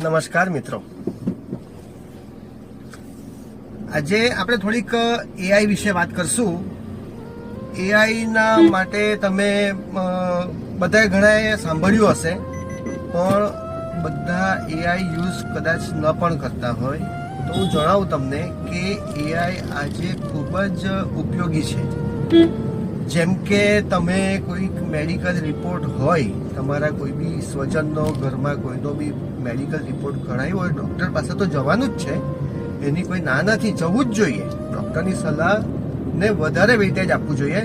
નમસ્કાર મિત્રો, આજે આપણે થોડીક એઆઈ વિશે વાત કરશું. એઆઈના માટે તમે બધાએ ઘણાએ સાંભળ્યું હશે, પણ બધા એઆઈ યુઝ કદાચ ન પણ કરતા હોય. તો હું જણાવું તમને કે એઆઈ આજે ખૂબ જ ઉપયોગી છે. જેમ કે તમે કોઈક મેડિકલ રિપોર્ટ હોય, તમારા કોઈ બી સ્વજનનો ઘરમાં કોઈનો બી મેડિકલ રિપોર્ટ કઢાવ્યો હોય, ડૉક્ટર પાસે તો જવાનું જ છે, એની કોઈ ના નથી, જવું જ જોઈએ. ડૉક્ટરની સલાહને વધારે વેઇટેજ આપવું જોઈએ.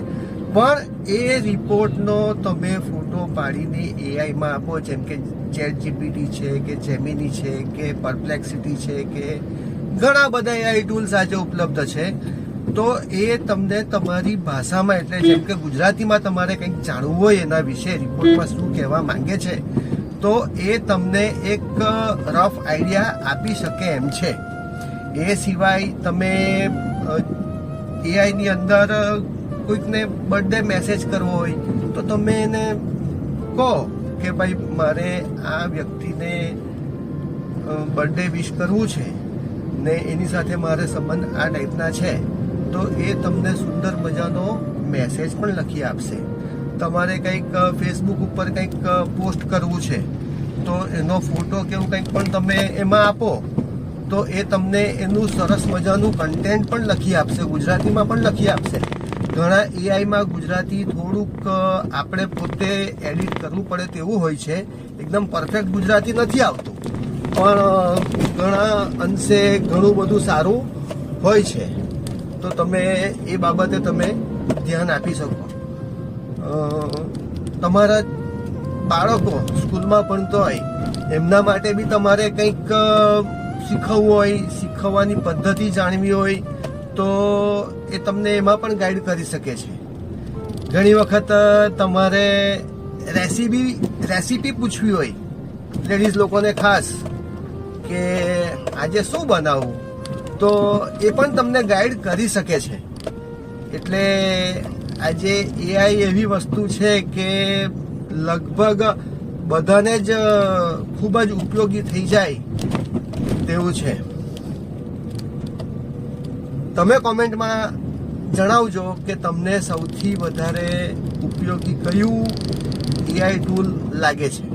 પણ એ રિપોર્ટનો તમે ફોટો પાડીને એઆઈમાં આપો, જેમ કે ChatGPT છે કે જેમિની છે કે પરપ્લેક્સિટી છે કે ઘણા બધા એઆઈ ટૂલ્સ આજે ઉપલબ્ધ છે. તો એ તમને તમારી ભાષામાં, એટલે જેમ કે ગુજરાતીમાં તમારે કંઈક જાણવું હોય એના વિશે, રિપોર્ટમાં શું કહેવા માંગે છે, તો એ તમને એક રફ આઈડિયા આપી શકે એમ છે. એ સિવાય તમે એઆઈની અંદર કોઈકને બર્થડે મેસેજ કરવો હોય તો તમે એને કહો કે ભાઈ મારે આ વ્યક્તિને બર્થડે વિશ કરવું છે ને એની સાથે મારે સંબંધ આ ટાઈપના છે, તો એ તમને સુંદર મજાનો મેસેજ પણ લખી આપશે. તમારે કંઈક ફેસબુક ઉપર કંઈક પોસ્ટ કરવું છે તો એનો ફોટો કે એવું કંઈક પણ તમે એમાં આપો તો એ તમને એનું સરસ મજાનું કન્ટેન્ટ પણ લખી આપશે, ગુજરાતીમાં પણ લખી આપશે. ઘણા એઆઈમાં ગુજરાતી થોડુંક આપણે પોતે એડિટ કરવું પડે તેવું હોય છે, એકદમ પરફેક્ટ ગુજરાતી નથી આવતું, પણ ઘણા અંશે ઘણું બધું સારું હોય છે. તો તમે એ બાબતે તમે ધ્યાન આપી શકો. તમારા બાળકો સ્કૂલમાં ભણતો હોય, એમના માટે બી તમારે કંઈક શીખવવું હોય, શીખવવાની પદ્ધતિ જાણવી હોય તો એ તમને એમાં પણ ગાઈડ કરી શકે છે. ઘણી વખત તમારે રેસીપી પૂછવી હોય, લેડીઝ લોકોને ખાસ, કે આજે શું બનાવવું, તો એ પણ તમને ગાઈડ કરી શકે છે. એટલે આજે એઆઈ એવી વસ્તુ છે કે લગભગ બધાને જ ખૂબ જ ઉપયોગી થઈ જાય તેવું છે. તમે કોમેન્ટમાં જણાવજો કે તમને સૌથી વધારે ઉપયોગી કયું એઆઈ ટૂલ લાગે છે.